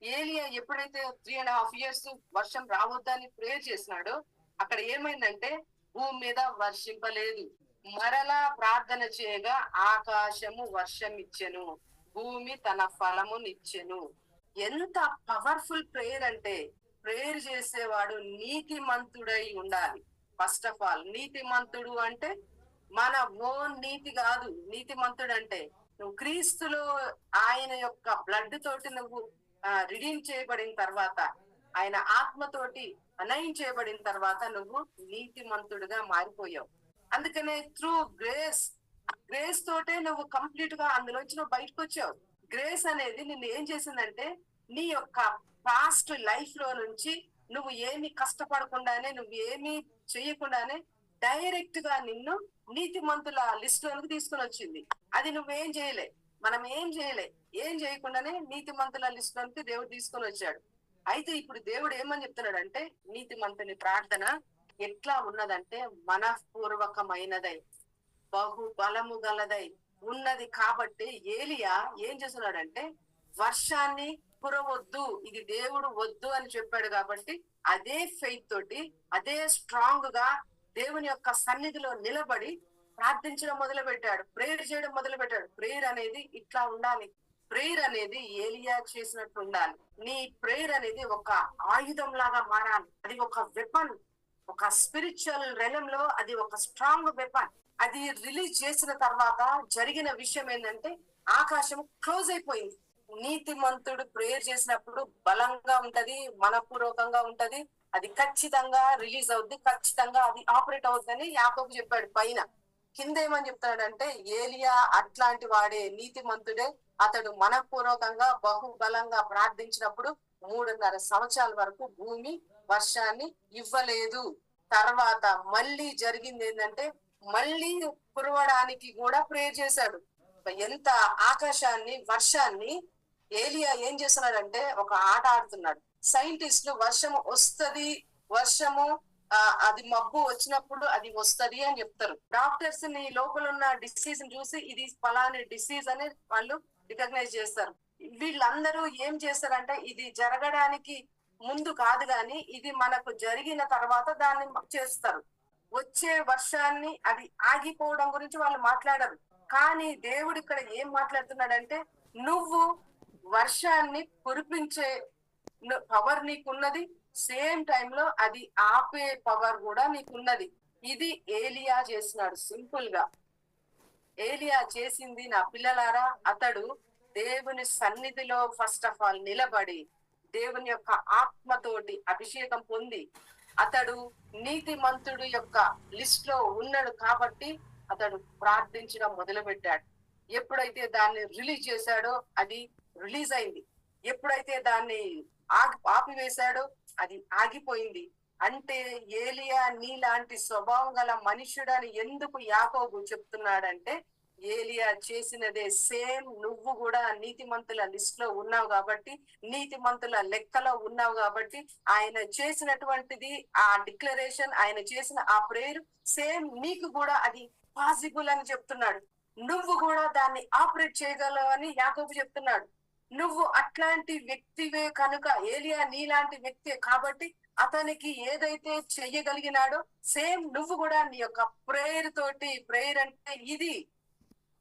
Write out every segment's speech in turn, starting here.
ఏలియా ఎప్పుడైతే 3.5 years వర్షం రావద్దని ప్రేయర్ చేసినాడో అక్కడ ఏమైందంటే భూమి మీద వర్షింపలేదు. మరలా ప్రార్థన చేయగా ఆకాశము వర్షం ఇచ్చెను, భూమి తన ఫలమునిచ్చెను. ఎంత పవర్ఫుల్ ప్రేయర్ అంటే, ప్రేయర్ చేసేవాడు నీతిమంతుడై ఉండాలి. ఫస్ట్ ఆఫ్ ఆల్ నీతిమంతుడు అంటే మన ఓన్ నీతి కాదు. నీతిమంతుడు అంటే నువ్వు క్రీస్తులో ఆయన యొక్క బ్లడ్ తోటి నువ్వు రిడీమ్ చేయబడిన తర్వాత, ఆయన ఆత్మతోటి అనయం చేయబడిన తర్వాత నువ్వు నీతిమంతుడుగా మారిపోయావు. అందుకనే త్రూ గ్రేస్, గ్రేస్ తోటే నువ్వు కంప్లీట్ గా అందులోంచి నువ్వు బయటకు వచ్చావు. గ్రేస్ అనేది నిన్ను ఏం చేసిందంటే నీ యొక్క పాస్ట్ లైఫ్ లో నుంచి నువ్వు ఏమి కష్టపడకుండానే, నువ్వు ఏమి చేయకుండానే డైరెక్ట్ గా నిన్ను నీతిమంతుల లిస్ట్ లోనికి తీసుకుని వచ్చింది. అది నువ్వేం చేయలే, మనం ఏం చేయకుండానే నీతిమంతుల లిస్ట్ లోనికి దేవుడు తీసుకొని వచ్చాడు. అయితే ఇప్పుడు దేవుడు ఏమని చెప్తున్నాడంటే, నీతిమంతుని ప్రార్థన ఎట్లా ఉన్నదంటే మనఃపూర్వకమైనదై బహు బలము గలదై ఉన్నది. కాబట్టి ఏలియా ఏం చేస్తున్నాడంటే, వర్షాన్ని కురవద్దు, ఇది దేవుడు వద్దు అని చెప్పాడు. కాబట్టి అదే ఫెయిత్ తోటి, అదే స్ట్రాంగ్ గా దేవుని యొక్క సన్నిధిలో నిలబడి ప్రార్థించడం మొదలు పెట్టాడు, ప్రేయర్ చేయడం మొదలు పెట్టాడు. ప్రేయర్ అనేది ఇట్లా ఉండాలి. ప్రేయర్ అనేది ఏలియా చేసినట్టు ఉండాలి. నీ ప్రేయర్ అనేది ఒక ఆయుధం లాగా మారాలి. అది ఒక వెపన్, ఒక స్పిరిచువల్ రెలమ్ లో అది ఒక స్ట్రాంగ్ వెపన్. అది రిలీజ్ చేసిన తర్వాత జరిగిన విషయం ఏంటంటే ఆకాశం క్లోజ్ అయిపోయింది. నీతిమంతుడు ప్రేయర్ చేసినప్పుడు బలంగా ఉంటది, మనపూర్వకంగా ఉంటది. అది ఖచ్చితంగా రిలీజ్ అవుద్ది, ఖచ్చితంగా అది ఆపరేట్ అవుతుందని యాకోబు చెప్పాడు. పైన కింద ఏమని చెప్తాడంటే, ఏలియా అట్లాంటి వాడే, నీతిమంతుడే. అతడు మనపూర్వకంగా బహుబలంగా ప్రార్థించినప్పుడు 3.5 సంవత్సరాల వరకు భూమి వర్షాన్ని ఇవ్వలేదు. తర్వాత మళ్ళీ జరిగింది ఏంటంటే, మళ్ళీ కురవడానికి కూడా ప్రేయర్ చేశాడు. ఎంత ఆకాశాన్ని, వర్షాన్ని ఏలియా ఏం చేస్తున్నాడంటే ఒక ఆట ఆడుతున్నాడు. సైంటిస్టులు వర్షము వస్తది, వర్షము అది మబ్బు వచ్చినప్పుడు అది వస్తది అని చెప్తారు. డాక్టర్స్ ని లోపల ఉన్న డిసీజ్ ని చూసి ఇది ఫలాని డిసీజ్ అని వాళ్ళు రికగ్నైజ్ చేస్తారు. వీళ్ళందరూ ఏం చేస్తారంటే, ఇది జరగడానికి ముందు కాదు గాని ఇది మనకు జరిగిన తర్వాత దాన్ని చేస్తారు. వచ్చే వర్షాన్ని అది ఆగిపోవడం గురించి వాళ్ళు మాట్లాడరు. కానీ దేవుడు ఇక్కడ ఏం మాట్లాడుతున్నాడంటే, నువ్వు వర్షాన్ని కురిపించే పవర్ నీకున్నది, సేమ్ టైంలో అది ఆపే పవర్ కూడా నీకున్నది. ఇది ఏలియా చేసినాడు. సింపుల్ గా ఏలియా చేసింది నా పిల్లలారా, అతడు దేవుని సన్నిధిలో ఫస్ట్ ఆఫ్ ఆల్ నిలబడి దేవుని యొక్క ఆత్మతోటి అభిషేకం పొంది అతడు నీతిమంతుడు యొక్క లిస్ట్ లో ఉన్నాడు. కాబట్టి అతడు ప్రార్థించడం మొదలు పెట్టాడు. ఎప్పుడైతే దాన్ని రిలీజ్ చేశాడో అది రిలీజ్ అయింది. ఎప్పుడైతే దాన్ని ఆపివేశాడో అది ఆగిపోయింది. అంటే ఏలియా నీలాంటి స్వభావం గల మనుషుడని ఎందుకు యాకోబు చెప్తున్నాడంటే, ఏలియా చేసినదే సేమ్ నువ్వు కూడా నీతిమంతుల లిస్ట్ లో ఉన్నావు కాబట్టి, నీతిమంతుల లెక్కలో ఉన్నావు కాబట్టి, ఆయన చేసినటువంటిది ఆ డిక్లరేషన్, ఆయన చేసిన ఆ ప్రేయర్ సేమ్ నీకు కూడా అది పాసిబుల్ అని చెప్తున్నాడు. నువ్వు కూడా దాన్ని ఆపరేట్ చేయగలవని యాకోబు చెప్తున్నాడు. నువ్వు అట్లాంటి వ్యక్తివే కనుక, ఏలియా నీలాంటి వ్యక్తే కాబట్టి అతనికి ఏదైతే చెయ్యగలిగినాడో సేమ్ నువ్వు కూడా నీ యొక్క ప్రేయర్ తోటి, ప్రేయర్ అంటే ఇది,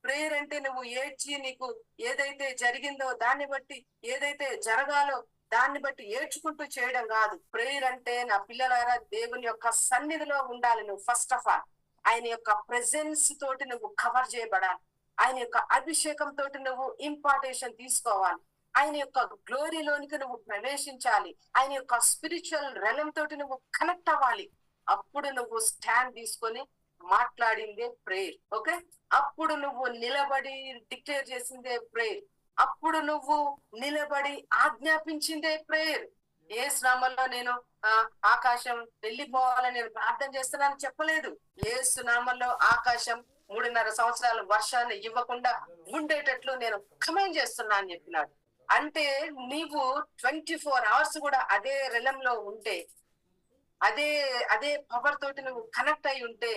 ప్రేయర్ అంటే నువ్వు ఏడ్చి నీకు ఏదైతే జరిగిందో దాన్ని బట్టి, ఏదైతే జరగాలో దాన్ని బట్టి ఏడ్చుకుంటూ చేయడం కాదు. ప్రేయర్ అంటే నా పిల్లలారా దేవుని యొక్క సన్నిధిలో ఉండాలి. నువ్వు ఫస్ట్ ఆఫ్ ఆల్ ఆయన యొక్క ప్రెజెన్స్ తోటి నువ్వు కవర్ చేయబడాలి. ఆయన యొక్క అభిషేకం తోటి నువ్వు ఇంపార్టేషన్ తీసుకోవాలి. ఆయన యొక్క గ్లోరీలోనికి నువ్వు ప్రవేశించాలి. ఆయన యొక్క స్పిరిచువల్ రెలమ్ తోటి నువ్వు కనెక్ట్ అవ్వాలి. అప్పుడు నువ్వు స్టాండ్ తీసుకొని మాట్లాడిందే ప్రేయర్. ఓకే, అప్పుడు నువ్వు నిలబడి డిక్లేర్ చేసిందే ప్రేయర్. అప్పుడు నువ్వు నిలబడి ఆజ్ఞాపించిందే ప్రేయర్. ఏ శ్రమల్లో నేను ఆకాశం వెళ్ళిపోవాలని నేను ప్రార్థన చేస్తున్నానని చెప్పలేదు. ఏ సునామంలో ఆకాశం 3.5 సంవత్సరాలు వర్షాన్ని ఇవ్వకుండా ఉండేటట్లు నేను కమెంట్ చేస్తున్నా అని చెప్పినాడు. అంటే నీవు 24 hours కూడా అదే రెలంలో ఉంటే, అదే అదే పవర్ తోటి నువ్వు కనెక్ట్ అయి ఉంటే,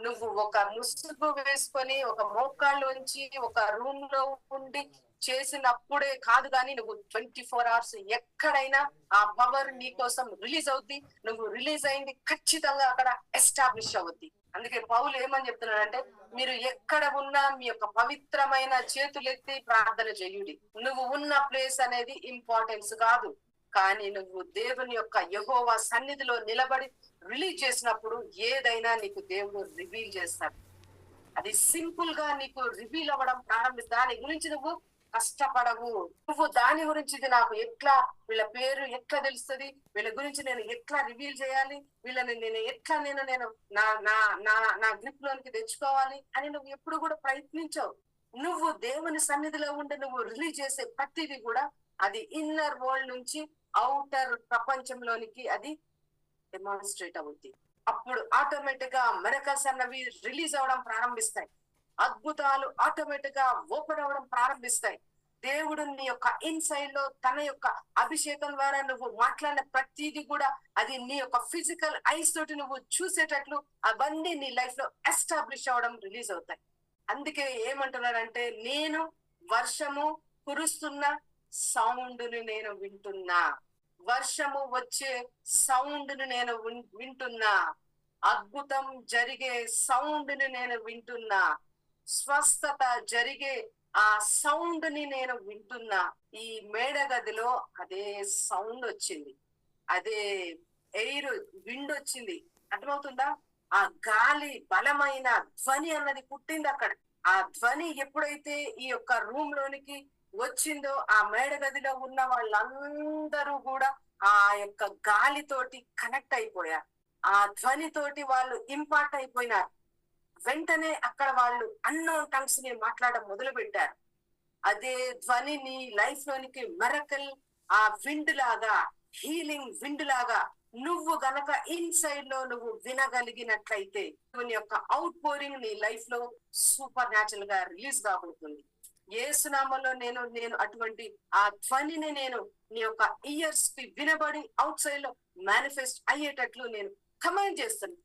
నువ్వు ఒక ముసుగు వేసుకొని ఒక మోకాళ్ళలోంచి ఒక రూమ్ లో ఉండి చేసినప్పుడే కాదు, కానీ నువ్వు 24 hours ఎక్కడైనా ఆ పవర్ నీ కోసం రిలీజ్ అవుద్ది. నువ్వు రిలీజ్ అయింది ఖచ్చితంగా అక్కడ ఎస్టాబ్లిష్ అవుద్ది. అందుకే పౌలు ఏమని చెప్తున్నాడంటే, మీరు ఎక్కడ ఉన్నా మీ యొక్క పవిత్రమైన చేతులెత్తి ప్రార్థన చేయుడి. నువ్వు ఉన్న ప్లేస్ అనేది ఇంపార్టెన్స్ కాదు, కానీ నువ్వు దేవుని యొక్క యెహోవా సన్నిధిలో నిలబడి రిలీజ్ చేసినప్పుడు ఏదైనా నీకు దేవుడు రివీల్ చేస్తాడు. అది సింపుల్ గా నీకు రివీల్ అవ్వడం ప్రారంభిస్తా. దాని గురించి నువ్వు కష్టపడవు. నువ్వు దాని గురించి ఇది నాకు ఎట్లా, వీళ్ళ పేరు ఎట్లా తెలుస్తుంది, వీళ్ళ గురించి నేను ఎట్లా రివీల్ చేయాలి, వీళ్ళని నేను ఎట్లా నేను నా నా నా నా గ్రిప్ లోనికి తెచ్చుకోవాలి అని నువ్వు ఎప్పుడు కూడా ప్రయత్నించవు. నువ్వు దేవుని సన్నిధిలో ఉండి నువ్వు రిలీజ్ చేసే ప్రతిదీ కూడా అది ఇన్నర్ వరల్డ్ నుంచి ఔటర్ ప్రపంచంలోనికి అది డెమాన్స్ట్రేట్ అవుద్ది. అప్పుడు ఆటోమేటిక్ గా మిరకల్స్ అన్నవి రిలీజ్ అవ్వడం ప్రారంభిస్తాయి. అద్భుతాలు ఆటోమేటిక్ గా ఓపెన్ అవ్వడం ప్రారంభిస్తాయి. దేవుడు నీ యొక్క ఇన్సైడ్ లో తన యొక్క అభిషేకం ద్వారా నువ్వు మాట్లాడిన ప్రతిదీ కూడా అది నీ యొక్క ఫిజికల్ ఐస్ తోటి నువ్వు చూసేటట్లు అవన్నీ నీ లైఫ్ లో ఎస్టాబ్లిష్ అవ్వడం రిలీజ్ అవుతాయి. అందుకే ఏమంటున్నాడంటే, నేను వర్షము కురుస్తున్న సౌండ్ ని నేను వింటున్నా, వర్షము వచ్చే సౌండ్ ని నేను వింటున్నా, అద్భుతం జరిగే సౌండ్ ని నేను వింటున్నా, స్వస్థత జరిగే ఆ సౌండ్ ని నేను వింటున్నా. ఈ మేడ గదిలో అదే సౌండ్ వచ్చింది, అదే ఎయిర్ విండ్ వచ్చింది. అర్థమవుతుందా? ఆ గాలి బలమైన ధ్వని అన్నది పుట్టింది అక్కడ. ఆ ధ్వని ఎప్పుడైతే ఈ యొక్క రూమ్ లోనికి వచ్చిందో ఆ మేడ గదిలో ఉన్న వాళ్ళందరూ కూడా ఆ యొక్క గాలితోటి కనెక్ట్ అయిపోయారు. ఆ ధ్వనితోటి వాళ్ళు ఇంపార్ట్ అయిపోయినారు. వెంటనే అక్కడ వాళ్ళు అన్నోన్ టంగ్స్ ని మాట్లాడడం మొదలు పెట్టారు. అదే ధ్వని నీ లైఫ్ లోనికి మిరకల్ ఆ విండ్ లాగా, హీలింగ్ విండ్ లాగా నువ్వు గనక ఇన్సైడ్ లో నువ్వు వినగలిగినట్లయితే నీ యొక్క అవుట్ పోరింగ్ నీ లైఫ్ లో సూపర్ న్యాచురల్ గా రిలీజ్ కాబోతుంది. యేసునామములో నేను అటువంటి ఆ ధ్వనిని నేను నీ యొక్క ఇయర్స్ కి వినబడి అవుట్ సైడ్ లో మేనిఫెస్ట్ అయ్యేటట్లు నేను కమాండ్ చేస్తాను.